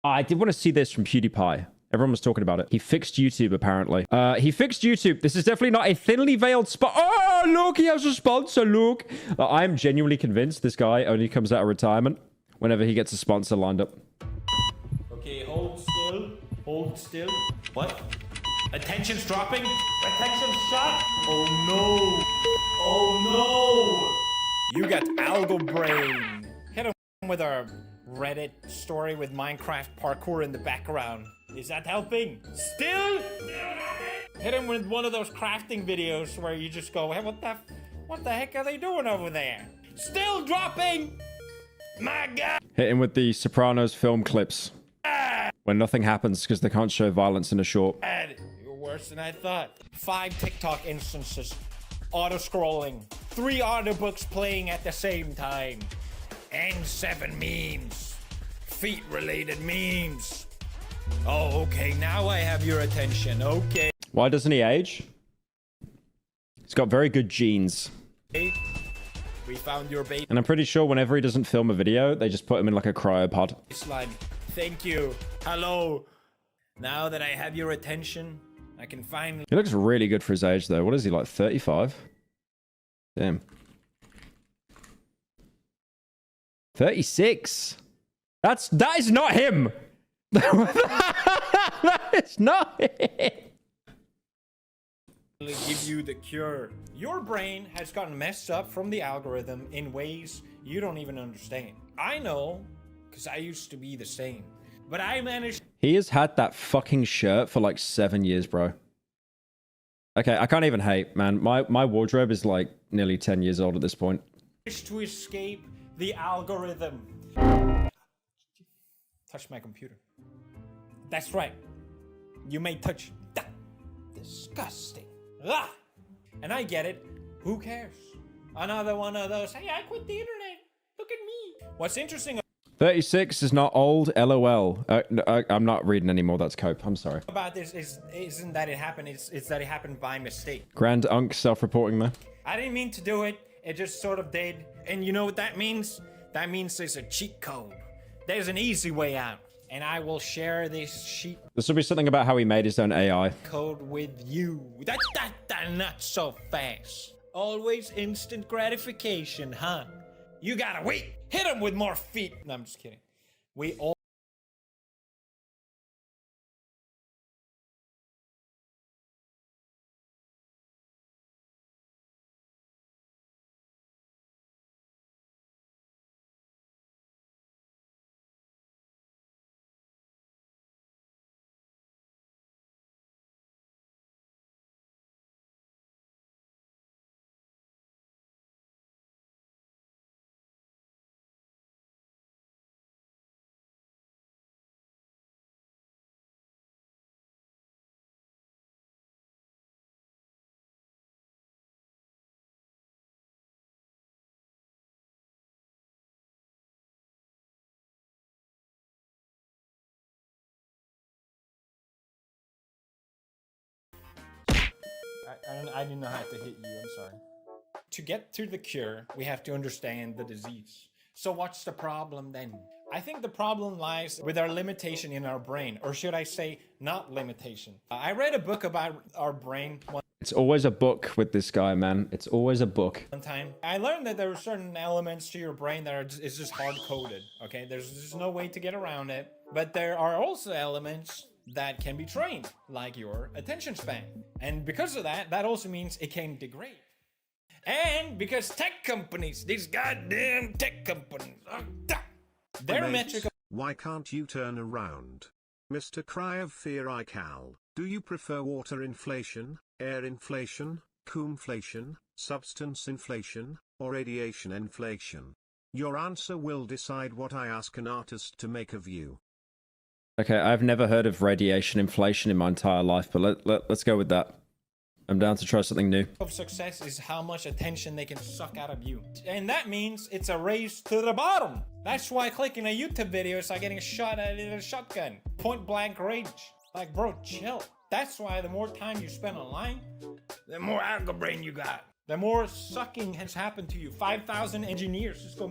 I did want to see this from PewDiePie. Everyone was talking about it. He fixed YouTube, apparently. He fixed YouTube. This is definitely not a thinly veiled spot. Oh, look, he has a sponsor, look. I'm genuinely convinced this guy only comes out of retirement whenever he gets a sponsor lined up. Okay, hold still. Hold still. What? Attention's dropping. Attention's shot. Oh, no. Oh, no. You got algo brain. Hit him with a Reddit story with Minecraft parkour in the background. Is that helping? Still? Hit him with one of those crafting videos where you just go, hey, what the heck are they doing over there? Still dropping! My God! Hit him with the Sopranos film clips. When nothing happens because they can't show violence in a short. You're worse than I thought. 5 TikTok instances. Auto-scrolling. 3 audiobooks playing at the same time. And 7 memes. Feet-related memes. Oh, okay, now I have your attention, okay. Why doesn't he age? He's got very good genes. We found your baby. And I'm pretty sure whenever he doesn't film a video, they just put him in like a cryopod. Slime. Thank you. Hello. Now that I have your attention, I can finally... He looks really good for his age, though. What is he, like 35? Damn. 36? That is not him! That is not it. Give you the cure. Your brain has gotten messed up from the algorithm in ways you don't even understand. I know, because I used to be the same. But I managed... He has had that fucking shirt for like 7 years, bro. Okay, I can't even hate, man. My wardrobe is like nearly 10 years old at this point. ...to escape the algorithm. Touch my computer. That's right. You may touch that. Disgusting. Ah! And I get it. Who cares? Another one of those, hey, I quit the internet. Look at me. What's interesting 36 is not old, LOL. I'm not reading anymore. That's cope. I'm sorry. about this isn't that it happened, it's that it happened by mistake. Grand Unk self-reporting there. I didn't mean to do it. It just sort of did. And you know what that means? That means there's a cheat code. There's an easy way out. And I will share this cheat This will be something about how he made his own AI. code with you. Not so fast. Always instant gratification, huh? You gotta wait. Hit him with more feet. No, I'm just kidding. We all... I didn't know how to hit you, I'm sorry. To get to the cure, we have to understand the disease. So what's the problem then? I think the problem lies with our limitation in our brain, or should I say, not limitation. I read a book about our brain It's always a book with this guy, man. It's always a book. one time. I learned that there are certain elements to your brain that it's just hard-coded, okay? There's just no way to get around it. But there are also elements that can be trained, like your attention span. And because of that, that also means it can degrade. And because tech companies, these goddamn tech companies, their metric... Why can't you turn around? Mr. Cry of Fear Ical, do you prefer water inflation, air inflation, coomflation, substance inflation, or radiation inflation? Your answer will decide what I ask an artist to make of you. Okay, I've never heard of radiation inflation in my entire life, but let's go with that. I'm down to try something new. Of success is how much attention they can suck out of you. And that means it's a race to the bottom. That's why clicking a YouTube video is like getting shot at in a shotgun. Point blank range. Like, bro, chill. That's why the more time you spend online, the more algo brain you got. the more sucking has happened to you. 5,000 engineers just go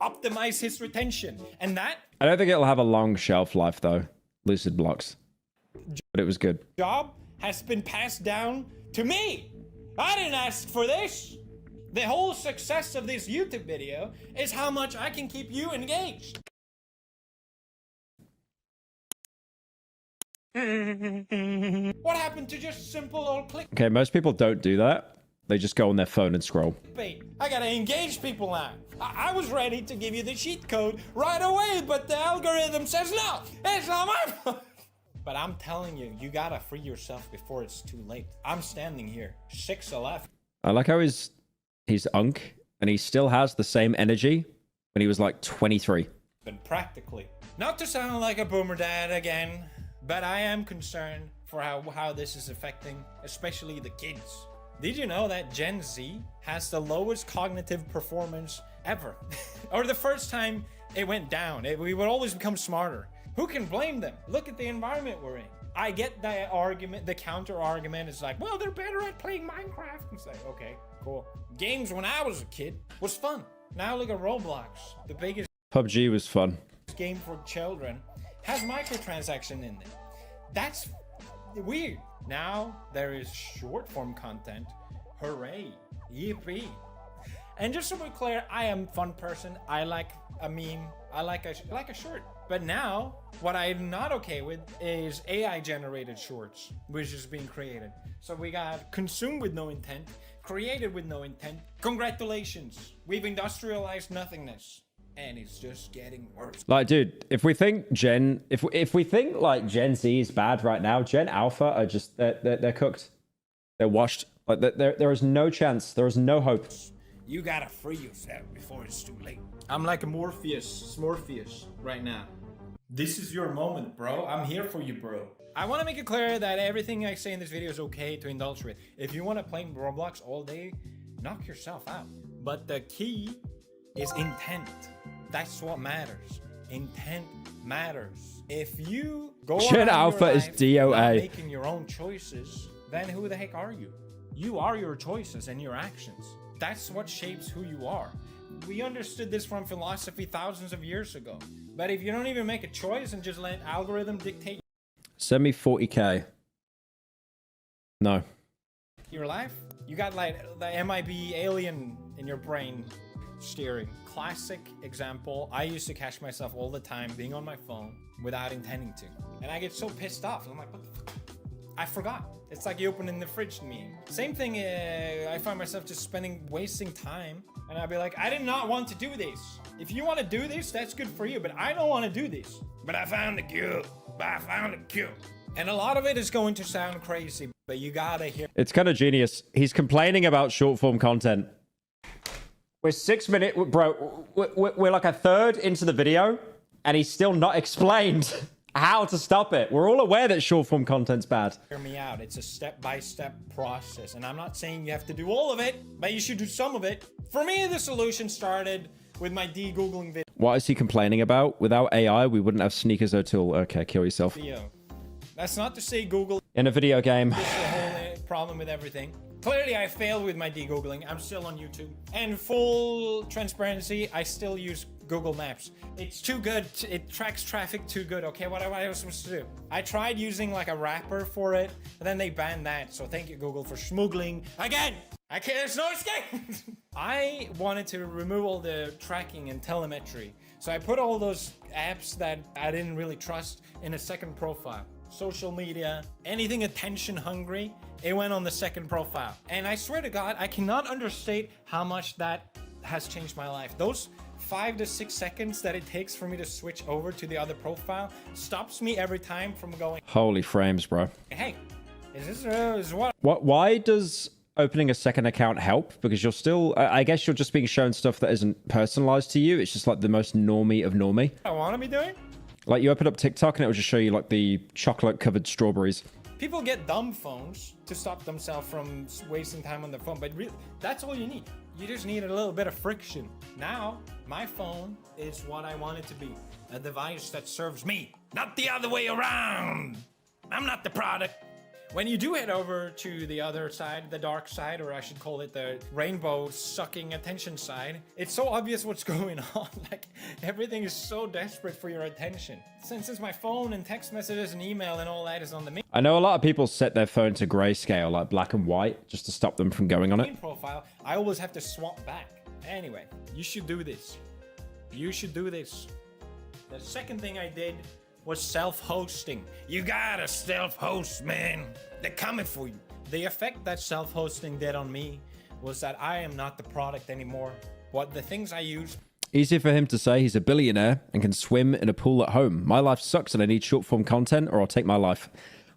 optimize his retention. And that I don't think it'll have a long shelf life though, Lucid Blocks. But it was good. job has been passed down to me. I didn't ask for this. The whole success of this YouTube video is how much I can keep you engaged. What happened to just simple old click? Okay, most people don't do that. They just go on their phone and scroll. I gotta engage people now. I was ready to give you the cheat code right away, but the algorithm says no, it's not my fault. But I'm telling you, you gotta free yourself before it's too late. I'm standing here, 6'11". I like how he's unk and he still has the same energy when he was like 23. But practically. Not to sound like a boomer dad again, but I am concerned for how this is affecting especially the kids. Did you know that Gen Z has the lowest cognitive performance ever? Or the first time it went down. We would always become smarter. Who can blame them? Look at the environment we're in. I get the argument, the counter argument is like, well, they're better at playing Minecraft. It's like, okay, cool. Games when I was a kid was fun. Now look at Roblox, the biggest PUBG was fun. game for children, has microtransaction in it. That's weird. Now there is short form content. Hooray. Yippee. And just to be clear, I am a fun person. I like a meme. I like a short. But now, what I'm not okay with is AI generated shorts, which is being created. So we got consumed with no intent, created with no intent. Congratulations. We've industrialized nothingness. And it's just getting worse. Like, dude, if we think if we think like Gen Z is bad right now, Gen Alpha are just they're cooked. They're washed. Like there is no chance. There is no hope. You gotta free yourself before it's too late. I'm like a Morpheus right now. This is your moment, bro. I'm here for you, bro. I want to make it clear that everything I say in this video is okay to indulge with. If you want to play Roblox all day, knock yourself out. But the key is intent. That's what matters. Intent matters. If you go Gen Alpha is DOA. making your own choices, then who the heck are you? You are your choices and your actions. That's what shapes who you are. We understood this from philosophy thousands of years ago. But if you don't even make a choice and just let algorithm dictate Send me 40K. No. your life, you got like the MIB alien in your brain steering. Classic example. I used to catch myself all the time being on my phone without intending to. And I get so pissed off. I'm like, what the fuck? I forgot. It's like you opening the fridge to me. Same thing, I find myself just wasting time. And I'd be like, I did not want to do this. If you want to do this, that's good for you. But I don't want to do this. But I found the cure. And a lot of it is going to sound crazy. But you gotta hear. It's kind of genius. He's complaining about short form content. We're 6 minutes, bro. We're like a third into the video, and he's still not explained how to stop it. We're all aware that short form content's bad. Hear me out. It's a step-by-step process. And I'm not saying you have to do all of it, but you should do some of it. For me, the solution started with my de-Googling What is he complaining about? Without AI, we wouldn't have Sneakers O'Toole. Okay, kill yourself. video. That's not to say Google In a video game. is the whole problem with everything. Clearly, I failed with my de-Googling. I'm still on YouTube. And full transparency, I still use Google Maps. It's too good. It tracks traffic too good. Okay, what am I supposed to do? I tried using like a wrapper for it, but then they banned that. So thank you, Google, for smuggling. Again, I can't, there's no escape. I wanted to remove all the tracking and telemetry. So I put all those apps that I didn't really trust in a second profile. Social media, anything attention hungry, it went on the second profile. And I swear to God, I cannot understate how much that has changed my life. Those 5 to 6 seconds that it takes for me to switch over to the other profile stops me every time from going, Holy frames, bro. hey, is what? Why does opening a second account help? Because you're still, I guess you're just being shown stuff that isn't personalized to you. It's just like the most normie of normie. I want to be doing? Like you open up TikTok and it will just show you like the chocolate covered strawberries. People get dumb phones to stop themselves from wasting time on their phone, but really, that's all you need. You just need a little bit of friction. Now, my phone is what I want it to be. A device that serves me, not the other way around. I'm not the product. When you do head over to the other side, the dark side, or I should call it the rainbow sucking attention side, it's so obvious what's going on. Like, everything is so desperate for your attention. Since my phone and text messages and email and all that is on the main I know a lot of people set their phone to grayscale, like black and white, just to stop them from going on it. profile, I always have to swap back. Anyway, you should do this. You should do this. The second thing I did was self-hosting. You gotta self-host, man. They're coming for you. The effect that self-hosting did on me was that I am not the product anymore. What the things I use. Easy for him to say he's a billionaire and can swim in a pool at home. My life sucks and I need short form content or I'll take my life.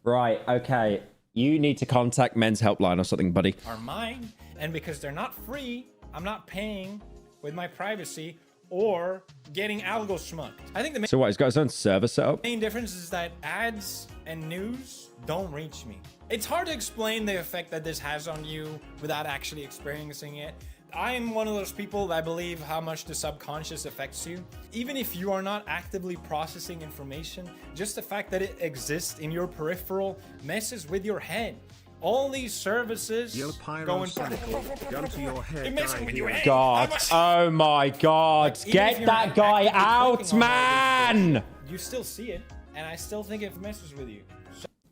Right, okay. You need to contact Men's Helpline or something, buddy. Are mine, and because they're not free, I'm not paying with my privacy or getting algo schmucked. I think the So what, he's got his own server set up? main difference is that ads and news don't reach me. It's hard to explain the effect that this has on you without actually experiencing it. I'm one of those people that believe how much the subconscious affects you. Even if you are not actively processing information, just the fact that it exists in your peripheral messes with your head. All these services Yo, Pyrocynical, gun to your head. You're messing with your head. God, oh my God. Even if Get you're that not guy actively out, clicking on all these man! You still see it, and I still think it messes with you.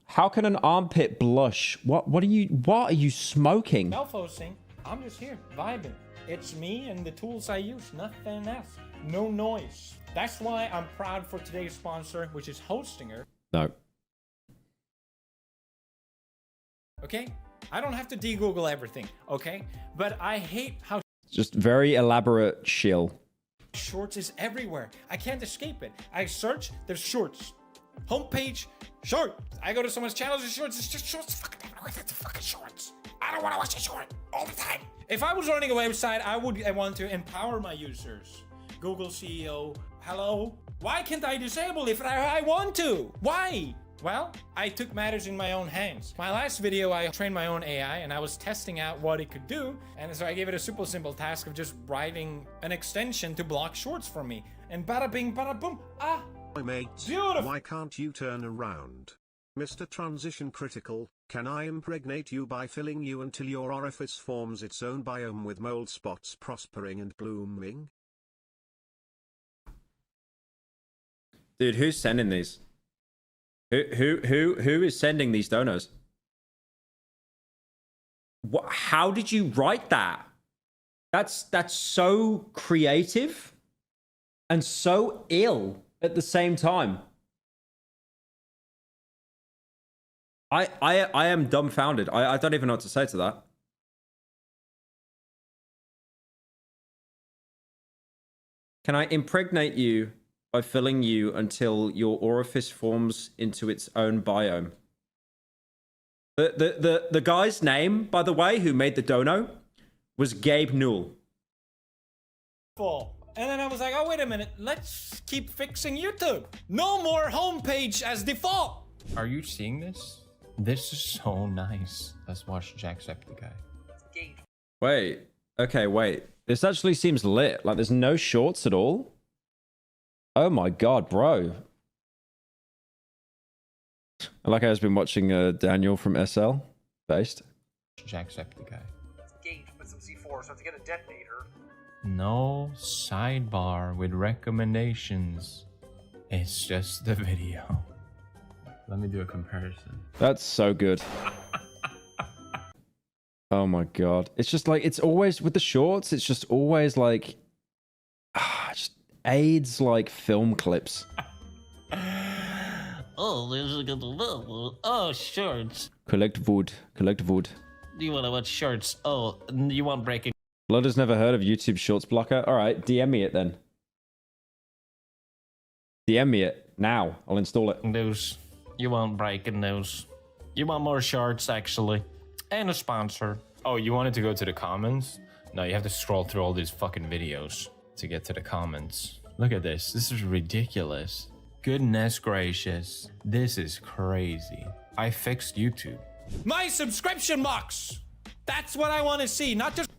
How can an armpit blush? What are you smoking? Self-hosting, I'm just here, vibing. It's me and the tools I use, nothing else. No noise. That's why I'm proud for today's sponsor, which is Hostinger. No. Okay? I don't have to de-Google everything, okay? But I hate how Just very elaborate shill. shorts is everywhere. I can't escape it. I search, there's shorts. Homepage, short. I go to someone's channel, there's shorts. It's just shorts. Fucking everywhere. It's fucking shorts. I don't want to watch a short all the time. If I was running a website, I want to empower my users. Google CEO, hello? Why can't I disable if I want to? Why? Well, I took matters in my own hands. My last video, I trained my own AI and I was testing out what it could do. And so I gave it a super simple task of just writing an extension to block shorts for me. And bada bing, bada boom. Ah, My mate, beautiful. why can't you turn around? Mr. Transition Critical, can I impregnate you by filling you until your orifice forms its own biome with mold spots prospering and blooming? Dude, who's sending these? Who is sending these donos? What, how did you write that? That's so creative and so ill at the same time. I am dumbfounded. I don't even know what to say to that. Can I impregnate you by filling you until your orifice forms into its own biome? The guy's name, by the way, who made the dono, was Gabe Newell. Full. And then I was like, oh, wait a minute. Let's keep fixing YouTube. No more homepage as default. Are you seeing this? This is so nice. Let's watch Jacksepticeye. Wait. Okay, wait. This actually seems lit. Like, there's no shorts at all. Oh my god, bro. I like how I've been watching Daniel from SL. Based. Jacksepticeye. Gauge with some C4, so to get a detonator. No sidebar with recommendations. It's just the video. Let me do a comparison. That's so good. Oh my god. It's just like, it's always with the shorts, it's just always like, just AIDS like film clips. Oh, there's a good level. Oh, shorts. Collect wood. Collect wood. Do you want to watch shorts? Oh, you want breaking Blood has never heard of YouTube Shorts Blocker. Alright, DM me it then. DM me it. Now. I'll install it. news? You want breaking news? You want more shorts, actually. And a sponsor. Oh, you wanted to go to the comments? No, you have to scroll through all these fucking videos to get to the comments. Look at this. This is ridiculous. Goodness gracious. This is crazy. I fixed YouTube. My subscription box. That's what I want to see. Not just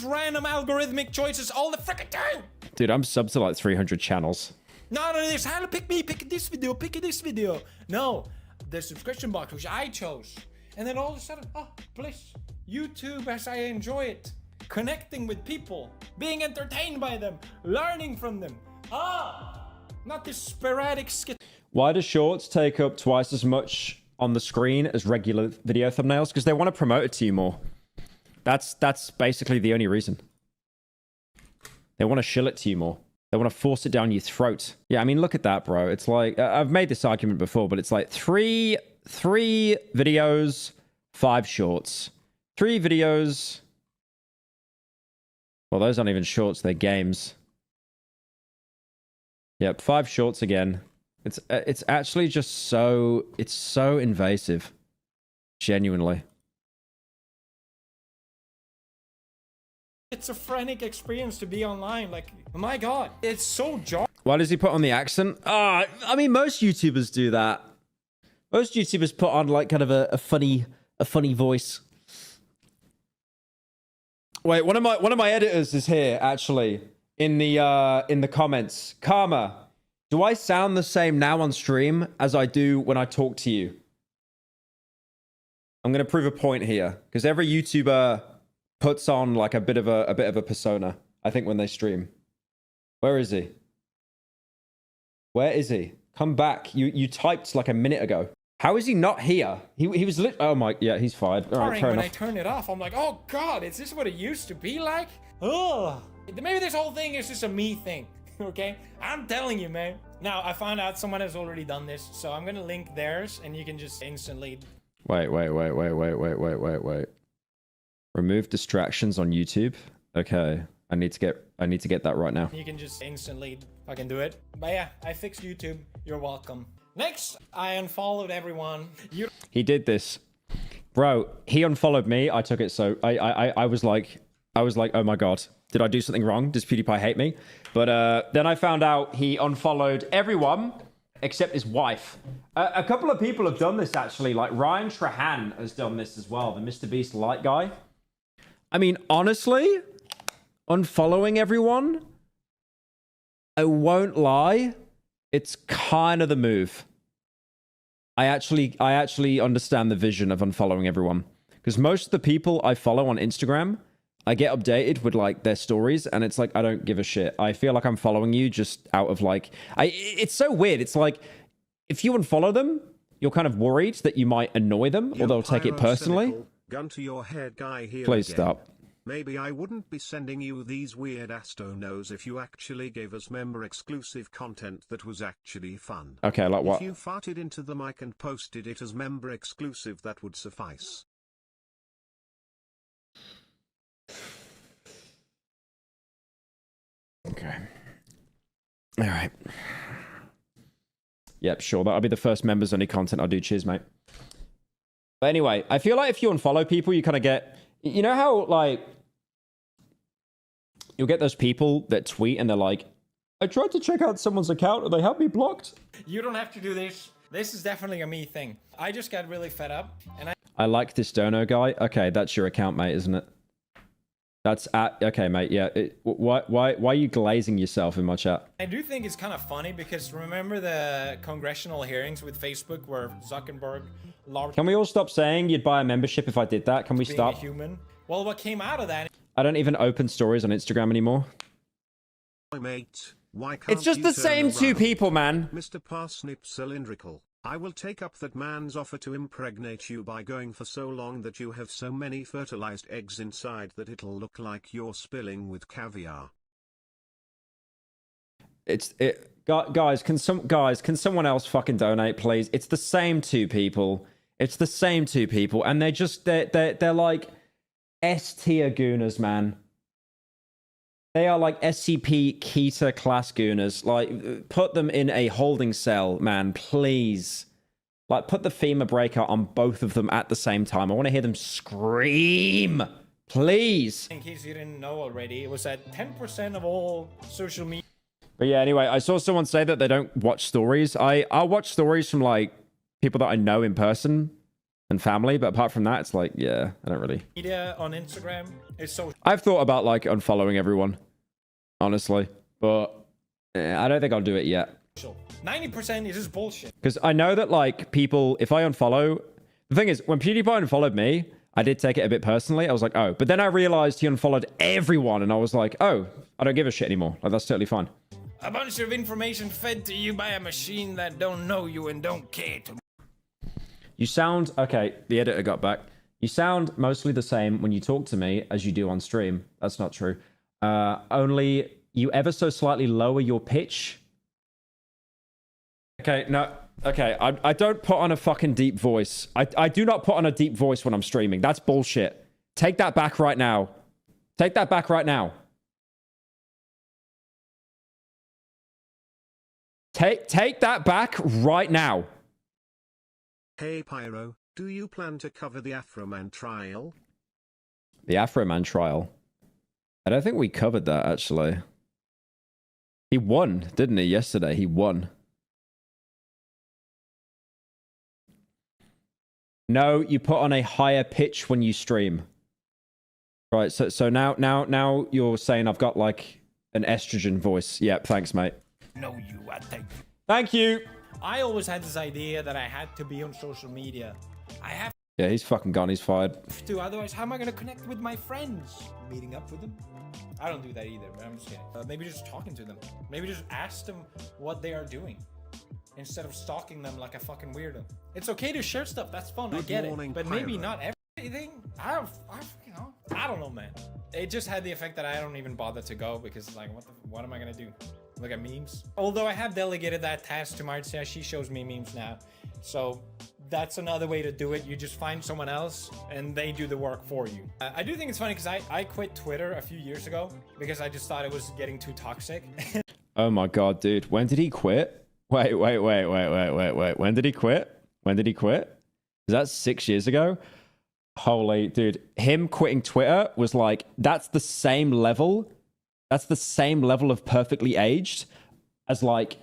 random algorithmic choices all the freaking time. Dude, I'm subbed to like 300 channels. Not only this, how to pick me, pick this video, pick this video. No, the subscription box, which I chose, And then all of a sudden, oh, bliss. YouTube as I enjoy it. Connecting with people. Being entertained by them. Learning from them. Not this sporadic skit. Why do shorts take up twice as much on the screen as regular video thumbnails? Because they want to promote it to you more. That's basically the only reason. They want to shill it to you more. They want to force it down your throat. Yeah, I mean, look at that, bro. It's like, I've made this argument before, but it's like three videos, 5 shorts. 3 videos. Well, those aren't even shorts, they're games. Yep, 5 shorts again. It's actually just so, it's so invasive. Genuinely. It's a frantic experience to be online. Like, oh my god, it's so jarring. Why does he put on the accent? I mean, most YouTubers do that. Most YouTubers put on like kind of a funny voice. Wait, one of my editors is here actually in the comments. Karma, do I sound the same now on stream as I do when I talk to you? I'm gonna prove a point here because every YouTuber puts on like a bit of a persona, I think, when they stream. Where is he? Where is he? Come back. You typed like a minute ago. How is he not here? He was oh my, yeah, he's fired. All right, fair when enough. I turn it off, I'm like, oh god, is this what it used to be like? Ugh. Maybe this whole thing is just a me thing, okay? I'm telling you, man. Now, I found out someone has already done this, so I'm gonna link theirs, and you can just instantly... Wait. Remove distractions on YouTube. Okay, I need to get that right now. You can just instantly fucking do it. But yeah, I fixed YouTube. You're welcome. Next, I unfollowed everyone. He did this, bro. He unfollowed me. I took it so I was like, oh my god, did I do something wrong? Does PewDiePie hate me? But then I found out he unfollowed everyone except his wife. A couple of people have done this actually. Like Ryan Trahan has done this as well. The MrBeast light guy. I mean, honestly, unfollowing everyone, I won't lie, it's kind of the move. I actually understand the vision of unfollowing everyone. Because most of the people I follow on Instagram, I get updated with like their stories, and it's like, I don't give a shit. I feel like I'm following you just out of like, it's so weird. It's like, if you unfollow them, you're kind of worried that you might annoy them, or they'll take it personally. Gun to your head guy here. Please again. stop. Maybe I wouldn't be sending you these weird astonos if you actually gave us member exclusive content that was actually fun. Okay, like what? If you farted into the mic and posted it as member exclusive, that would suffice. Okay. All right. Yep, sure. That'll be the first members only content I'll do. Cheers, mate. But anyway, I feel like if you unfollow people, you kind of get, you know how like, you'll get those people that tweet and they're like, I tried to check out someone's account and they have me blocked. You don't have to do this. This is definitely a me thing. I just got really fed up and I like this dono guy. Okay, that's your account, mate, isn't it? That's okay, mate. Yeah. Why are you glazing yourself in my chat? I do think it's kind of funny because remember the congressional hearings with Facebook where Zuckerberg... Can we all stop saying you'd buy a membership if I did that? Can we stop? Being a human. Well, what came out of that... I don't even open stories on Instagram anymore. Mate, why can't It's just the same 2 people, man. Mr. Parsnip Cylindrical, I will take up that man's offer to impregnate you by going for so long that you have so many fertilized eggs inside that it'll look like you're spilling with caviar. Guys, can someone else fucking donate, please? It's the same 2 people. It's the same 2 people, and they're like S-tier gooners, man. They are like SCP Keter class gooners. Like, put them in a holding cell, man, please. Like, put the femur breaker on both of them at the same time. I want to hear them scream, please. In case you didn't know already, it was at 10% of all social media. But yeah, anyway, I saw someone say that they don't watch stories. I'll watch stories from like people that I know in person and family, but apart from that, it's like, yeah, I don't really. Media on Instagram is so... I've thought about like unfollowing everyone, honestly, but I don't think I'll do it yet. 90% is just bullshit. Because I know that like people, if I unfollow, The thing is, when PewDiePie unfollowed me, I did take it a bit personally. I was like, oh. But then I realized he unfollowed everyone, and I was like, oh, I don't give a shit anymore. Like, that's totally fine. A bunch of information fed to you by a machine that don't know you and don't care to. You sound... Okay, the editor got back. You sound mostly the same when you talk to me as you do on stream. That's not true. Only you ever so slightly lower your pitch. Okay, no... Okay, I don't put on a fucking deep voice. I do not put on a deep voice when I'm streaming. That's bullshit. Take that back right now. Take that back right now. Take that back right now. Hey Pyro, do you plan to cover the Afroman trial? The Afroman trial? I don't think we covered that, actually. He won, didn't he, yesterday? He won. No, you put on a higher pitch when you stream. Right, so now you're saying I've got like an estrogen voice. Yep, thanks, mate. No, you, I think. Thank you. I always had this idea that I had to be on social media. I have Yeah, he's fucking gone. He's fired. to, otherwise how am I gonna connect with my friends? Meeting up with them? I don't do that either, but I'm just kidding. Maybe just talking to them. Maybe just ask them what they are doing, instead of stalking them like a fucking weirdo. It's okay to share stuff, that's fun, I get it. But maybe not everything. I don't know, man. It just had the effect that I don't even bother to go because like, what am I gonna do? Look at memes? Although I have delegated that task to Marcia, she shows me memes now. So that's another way to do it. You just find someone else and they do the work for you. I do think it's funny because I quit Twitter a few years ago because I just thought it was getting too toxic. Oh my god, dude. When did he quit? Wait. When did he quit? When did he quit? Is that 6 years ago? Holy, dude. Him quitting Twitter was like, that's the same level. That's the same level of perfectly aged as like,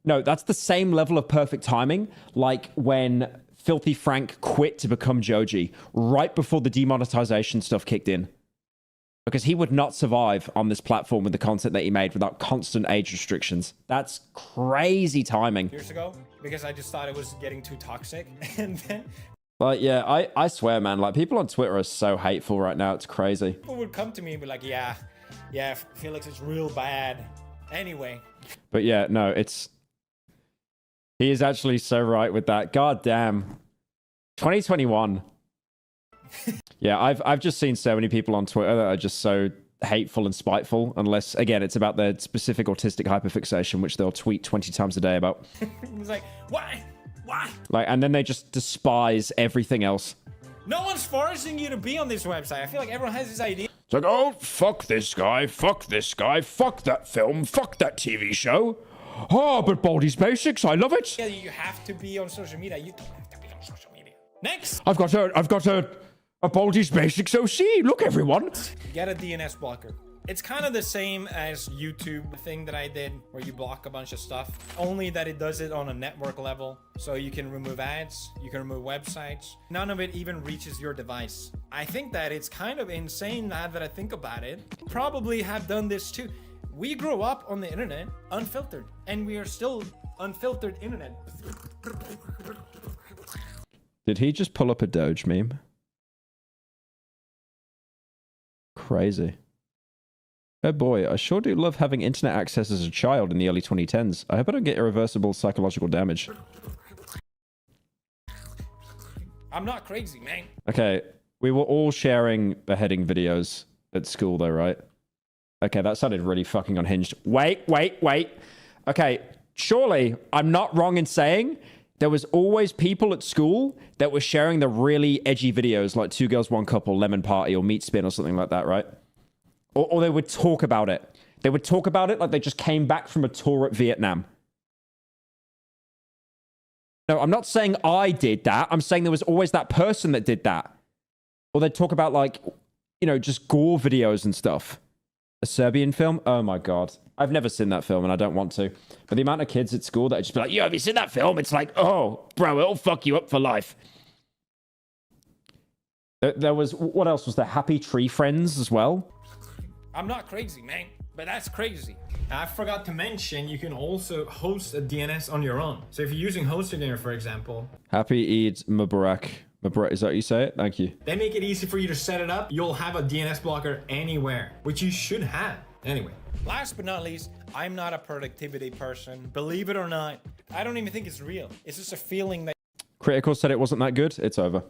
no, that's the same level of perfect timing. Like when Filthy Frank quit to become Joji right before the demonetization stuff kicked in. Because he would not survive on this platform with the content that he made without constant age restrictions. That's crazy timing. Years ago, because I just thought it was getting too toxic. And then Like, yeah, I swear, man, like people on Twitter are so hateful right now. It's crazy. people would come to me and be like, yeah, Felix is real bad. Anyway. But yeah, no, he is actually so right with that. God damn. 2021. Yeah, I've just seen so many people on Twitter that are just so hateful and spiteful, unless, again, it's about their specific autistic hyperfixation, which they'll tweet 20 times a day about. It's like, why? Like, and then they just despise everything else. No one's forcing you to be on this website. I feel like everyone has this idea. It's like, oh, fuck this guy, fuck that film, fuck that TV show. Oh, but Baldi's Basics, I love it. Yeah, you have to be on social media. You don't have to be on social media. Next! I've got a Baldi's Basics OC. Look, everyone. Get a DNS blocker. It's kind of the same as YouTube thing that I did where you block a bunch of stuff, only that it does it on a network level. So you can remove ads, you can remove websites. None of it even reaches your device. I think that it's kind of insane now that I think about it. Probably have done this too. We grew up on the internet unfiltered, and we are still unfiltered internet. Did he just pull up a Doge meme? Crazy. Oh boy, I sure do love having internet access as a child in the early 2010s. I hope I don't get irreversible psychological damage. I'm not crazy, man. Okay, we were all sharing beheading videos at school though, right? Okay, that sounded really fucking unhinged. Wait. Okay, surely I'm not wrong in saying there was always people at school that were sharing the really edgy videos like Two Girls, One Couple, Lemon Party, or Meat Spin or something like that, right? Or they would talk about it. They would talk about it like they just came back from a tour at Vietnam. No, I'm not saying I did that. I'm saying there was always that person that did that. Or they'd talk about like, you know, just gore videos and stuff. A Serbian film? Oh my God. I've never seen that film and I don't want to. But the amount of kids at school that would just be like, yo, have you seen that film? It's like, oh, bro, it'll fuck you up for life. There was, what else was there? Happy Tree Friends as well. I'm not crazy, man, but that's crazy. I forgot to mention, you can also host a DNS on your own. So if you're using HostGator, for example. Happy Eid Mubarak. Is that how you say it? Thank you. They make it easy for you to set it up. You'll have a DNS blocker anywhere, which you should have. Anyway, last but not least, I'm not a productivity person. Believe it or not, I don't even think it's real. It's just a feeling that Critical said it wasn't that good. It's over.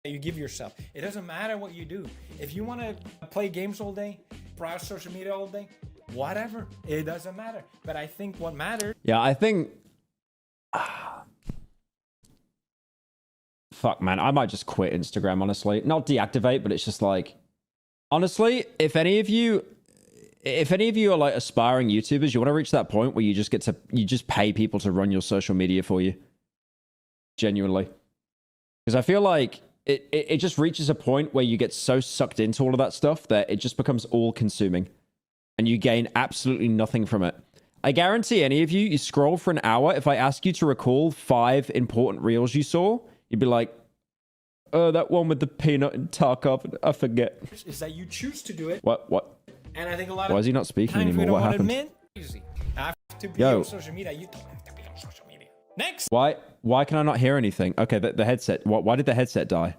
you give yourself. It doesn't matter what you do. If you want to play games all day, browse social media all day, whatever, it doesn't matter. But I think what matters. Yeah, I think... Fuck, man. I might just quit Instagram, honestly. Not deactivate, but it's just like... Honestly, if any of you are like aspiring YouTubers, you want to reach that point where you just pay people to run your social media for you. Genuinely. Because I feel like it just reaches a point where you get so sucked into all of that stuff that it just becomes all consuming. And you gain absolutely nothing from it. I guarantee any of you scroll for an hour. If I ask you to recall 5 important reels you saw, you'd be like, oh, that one with the peanut and Tarkov, I forget. Is that you choose to do it. What? And I think a lot Why of is he not speaking times we anymore? don't What want to happened? admit. Easy. I have to be Yo. on social media. You don't have to be on social media. Next. Why can I not hear anything? Okay, the headset. Why did the headset die?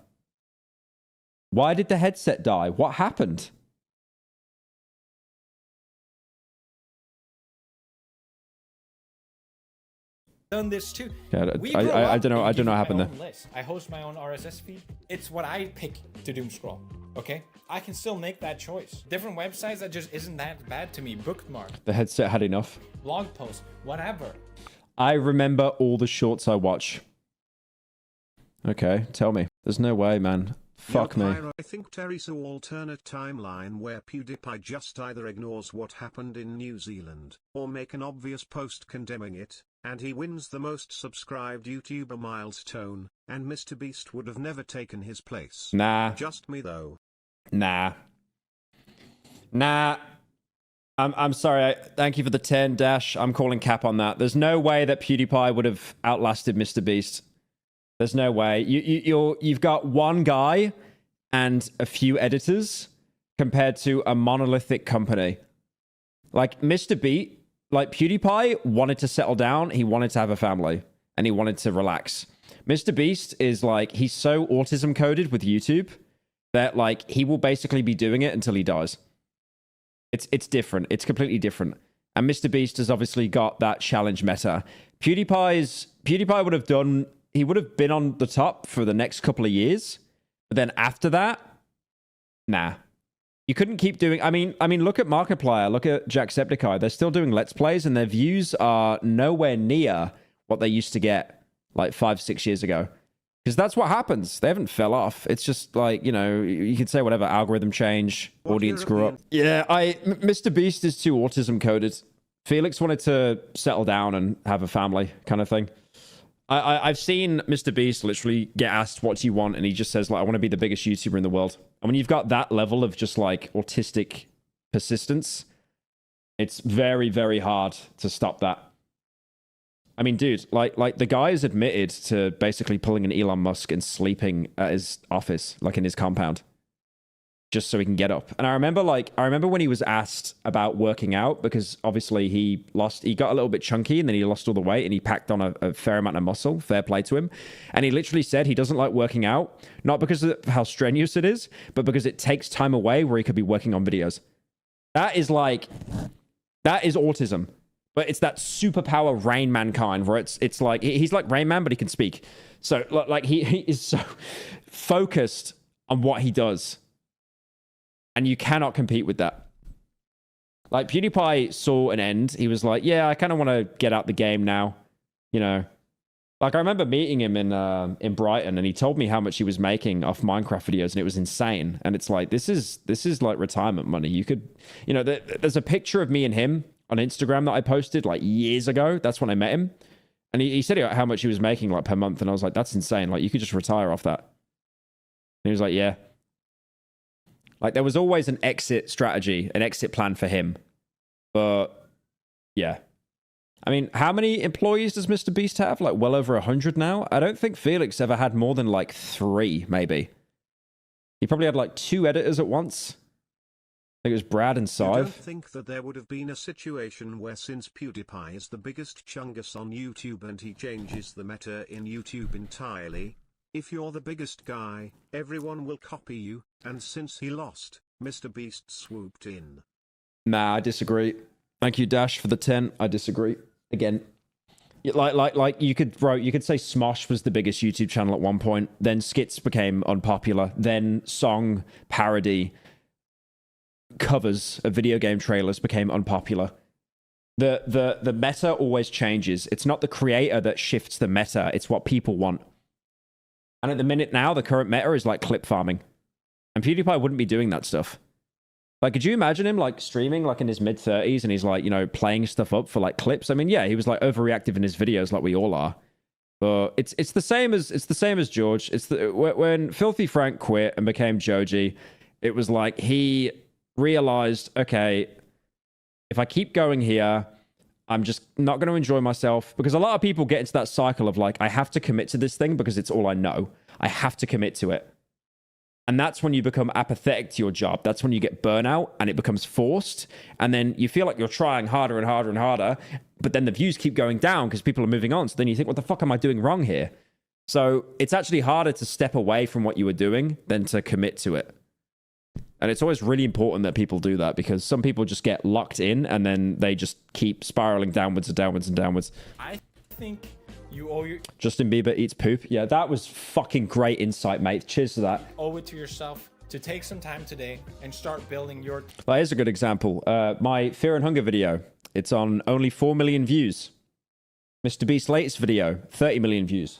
Why did the headset die? What happened? Done this too. Yeah, I don't know. I don't know what happened there. List. I host my own RSS feed. It's what I pick to doom scroll. Okay, I can still make that choice. Different websites that just isn't that bad to me. Bookmark, The headset had enough. blog post, whatever. I remember all the shorts I watch. Okay, tell me. There's no way, man. Fuck me. I think Terry saw alternate timeline where PewDiePie just either ignores what happened in New Zealand, or make an obvious post condemning it, and he wins the most subscribed YouTuber milestone, and MrBeast would have never taken his place. Nah. Just me though. Nah. I'm sorry. Thank you for the 10 dash. I'm calling cap on that. There's no way that PewDiePie would have outlasted MrBeast. There's no way. You've got one guy and a few editors compared to a monolithic company. Like PewDiePie wanted to settle down. He wanted to have a family and he wanted to relax. MrBeast is like, he's so autism coded with YouTube that like he will basically be doing it until he dies. It's different. It's completely different. And MrBeast has obviously got that challenge meta. PewDiePie would have done, he would have been on the top for the next couple of years. But then after that, nah. You couldn't keep doing, I mean, look at Markiplier, look at Jacksepticeye. They're still doing Let's Plays and their views are nowhere near what they used to get like 5-6 years ago. Because that's what happens. They haven't fell off. It's just like, you know, you could say whatever, algorithm change, audience grew up. Yeah, MrBeast is too autism coded. Felix wanted to settle down and have a family kind of thing. I've seen MrBeast literally get asked, what do you want? And he just says, like, I want to be the biggest YouTuber in the world. And when you've got that level of just like autistic persistence, it's very, very hard to stop that. I mean, dude, like the guy has admitted to basically pulling an Elon Musk and sleeping at his office, like in his compound, just so he can get up. And I remember when he was asked about working out, because obviously he got a little bit chunky and then he lost all the weight and he packed on a fair amount of muscle, fair play to him. And he literally said he doesn't like working out, not because of how strenuous it is, but because it takes time away where he could be working on videos. That is autism. But it's that superpower Rain Man kind where it's like, he's like Rain Man, but he can speak. So like he is so focused on what he does. And you cannot compete with that. Like PewDiePie saw an end. He was like, yeah, I kind of want to get out the game now. You know, like I remember meeting him in Brighton and he told me how much he was making off Minecraft videos and it was insane. And it's like, this is like retirement money. You could, you know, there's a picture of me and him on Instagram that I posted like years ago. That's when I met him. And he said how much he was making like per month. And I was like, that's insane. Like you could just retire off that. And he was like, yeah. Like there was always an exit strategy, an exit plan for him. But yeah. I mean, how many employees does MrBeast have? Like well over 100 now? I don't think Felix ever had more than like 3, maybe. He probably had like 2 editors at once. I think it was Brad and Sive. I don't think that there would have been a situation where, since PewDiePie is the biggest chungus on YouTube and he changes the meta in YouTube entirely, If you're the biggest guy, everyone will copy you, and since he lost, Mr. Beast swooped in. Nah, I disagree. Thank you, Dash, for the 10. I disagree. Again, like you could, bro, you could say Smosh was the biggest YouTube channel at one point. Then skits became unpopular. Then song parody covers of video game trailers became unpopular. The meta always changes. It's not the creator that shifts the meta. It's what people want. And at the minute now, the current meta is like clip farming. And PewDiePie wouldn't be doing that stuff. Like, could you imagine him like streaming like in his mid-30s and he's like, you know, playing stuff up for like clips? I mean, yeah, he was like overreactive in his videos like we all are. But it's the same as George. It's when Filthy Frank quit and became Joji, it was like he realized, okay, if I keep going here, I'm just not going to enjoy myself. Because a lot of people get into that cycle of like, I have to commit to this thing because it's all I know. I have to commit to it. And that's when you become apathetic to your job. That's when you get burnout and it becomes forced. And then you feel like you're trying harder and harder and harder. But then the views keep going down because people are moving on. So then you think, what the fuck am I doing wrong here? So it's actually harder to step away from what you were doing than to commit to it. And it's always really important that people do that because some people just get locked in and then they just keep spiraling downwards and downwards and downwards. I think you owe your... Justin Bieber eats poop. Yeah, that was fucking great insight, mate. Cheers to that. Owe it to yourself to take some time today and start building your... Well, here's a good example. My Fear and Hunger video. It's on only 4 million views. Mr. Beast's latest video, 30 million views.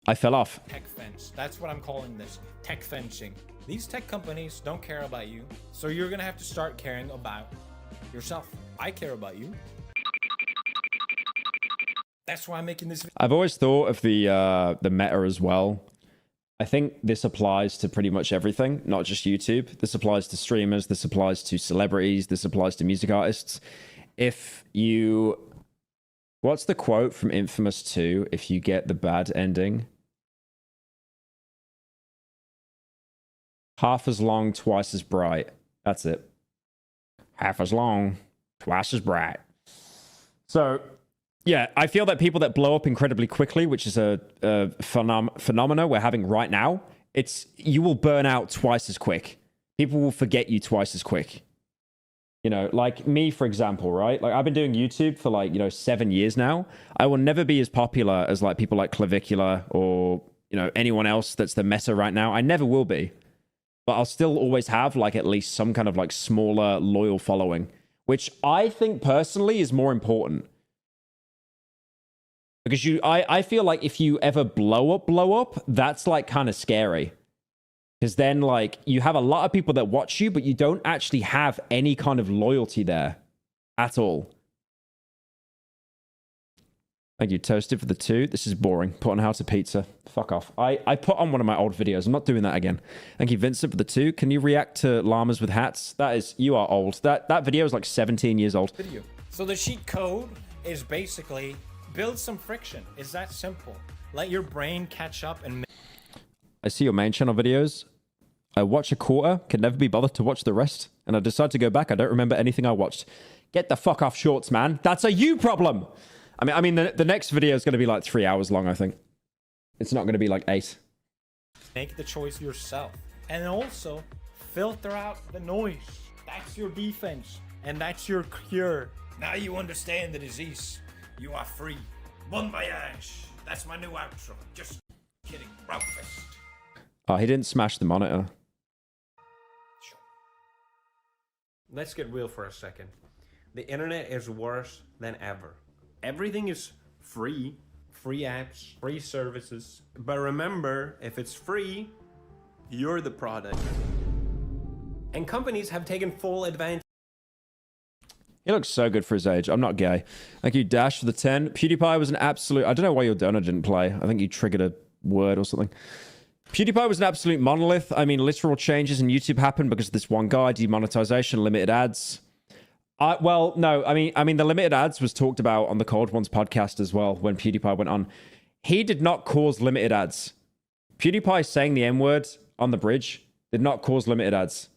I fell off. Tech fence. That's what I'm calling this. Tech fencing. These tech companies don't care about you, so you're gonna have to start caring about yourself. I care about you. That's why I'm making this video. I've always thought of the meta as well. I think this applies to pretty much everything, not just YouTube. This applies to streamers. This applies to celebrities. This applies to music artists. If you... What's the quote from Infamous 2? If you get the bad ending... Half as long, twice as bright. That's it. Half as long, twice as bright. So, yeah, I feel that people that blow up incredibly quickly, which is a phenomena we're having right now, you will burn out twice as quick. People will forget you twice as quick. You know, like me, for example, right? Like, I've been doing YouTube for like, 7 years now. I will never be as popular as like people like Clavicular or, anyone else that's the meta right now. I never will be. But I'll still always have like at least some kind of like smaller loyal following, which I think personally is more important. Because I feel like if you ever blow up, that's like kind of scary. Because then like you have a lot of people that watch you, but you don't actually have any kind of loyalty there at all. Thank you, Toasted, for the 2. This is boring. Put on How to Pizza. Fuck off. I put on one of my old videos. I'm not doing that again. Thank you, Vincent, for the 2. Can you react to llamas with hats? That is... You are old. That video is like 17 years old. Video. So the cheat code is basically build some friction. It's that simple. Let your brain catch up and... I see your main channel videos. I watch a quarter, can never be bothered to watch the rest. And I decide to go back. I don't remember anything I watched. Get the fuck off shorts, man. That's a you problem. I mean, the next video is going to be like 3 hours long, I think. It's not going to be like 8. Make the choice yourself. And also, filter out the noise. That's your defense. And that's your cure. Now you understand the disease. You are free. Bon voyage. That's my new outro. Just kidding. Breakfast. Oh, he didn't smash the monitor. Let's get real for a second. The internet is worse than ever. Everything is free apps, free services. But remember, if it's free, you're the product. And companies have taken full advantage. He looks so good for his age. I'm not gay. Thank you, Dash, for the 10. PewDiePie was an absolute... I don't know why your donor didn't play. I think you triggered a word or something. PewDiePie was an absolute monolith. I mean, literal changes in YouTube happened because of this one guy, demonetization, limited ads. Well, no, I mean, the limited ads was talked about on the Cold Ones podcast as well when PewDiePie went on. He did not cause limited ads. PewDiePie saying the N-word on the bridge did not cause limited ads.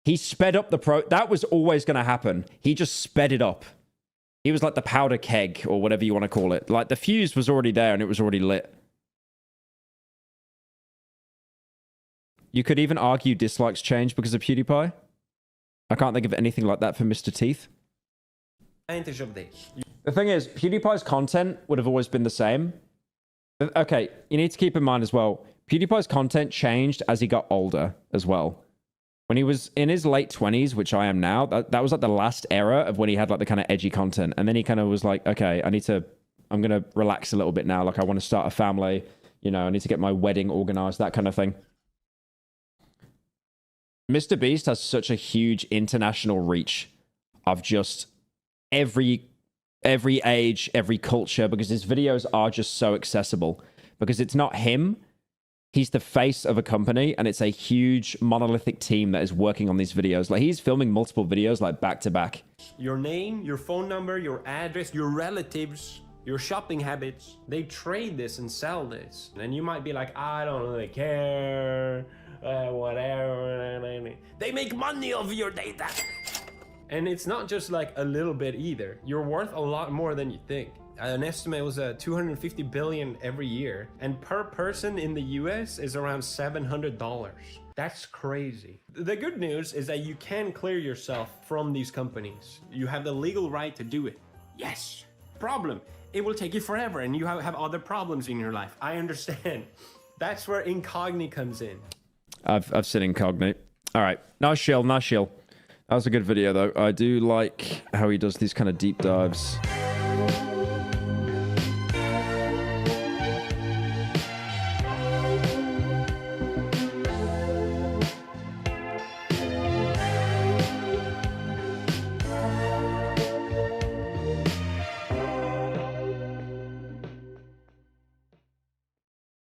He sped up the That was always going to happen. He just sped it up. He was like the powder keg or whatever you want to call it. Like the fuse was already there and it was already lit. You could even argue dislikes change because of PewDiePie. I can't think of anything like that for Mr. Teeth. Advantage of this. The thing is, PewDiePie's content would have always been the same. Okay, you need to keep in mind as well, PewDiePie's content changed as he got older as well. When he was in his late 20s, which I am now, that was like the last era of when he had like the kind of edgy content. And then he kind of was like, okay, I'm going to relax a little bit now. Like I want to start a family, you know, I need to get my wedding organized, that kind of thing. Mr. Beast has such a huge international reach of just every age, every culture, because his videos are just so accessible. Because it's not him. He's the face of a company, and it's a huge monolithic team that is working on these videos. Like, he's filming multiple videos, like, back to back. Your name, your phone number, your address, your relatives, your shopping habits. They trade this and sell this. And you might be like, I don't really care, whatever. They make money off your data. And it's not just like a little bit either. You're worth a lot more than you think. An estimate was 250 billion every year, and per person in the US is around $700. That's crazy. The good news is that you can clear yourself from these companies. You have the legal right to do it. Yes. Problem, it will take you forever, and you have other problems in your life. I understand. That's where Incogni comes in. I've seen Incogni. All right, nice shield, nice shield. That was a good video though. I do like how he does these kind of deep dives.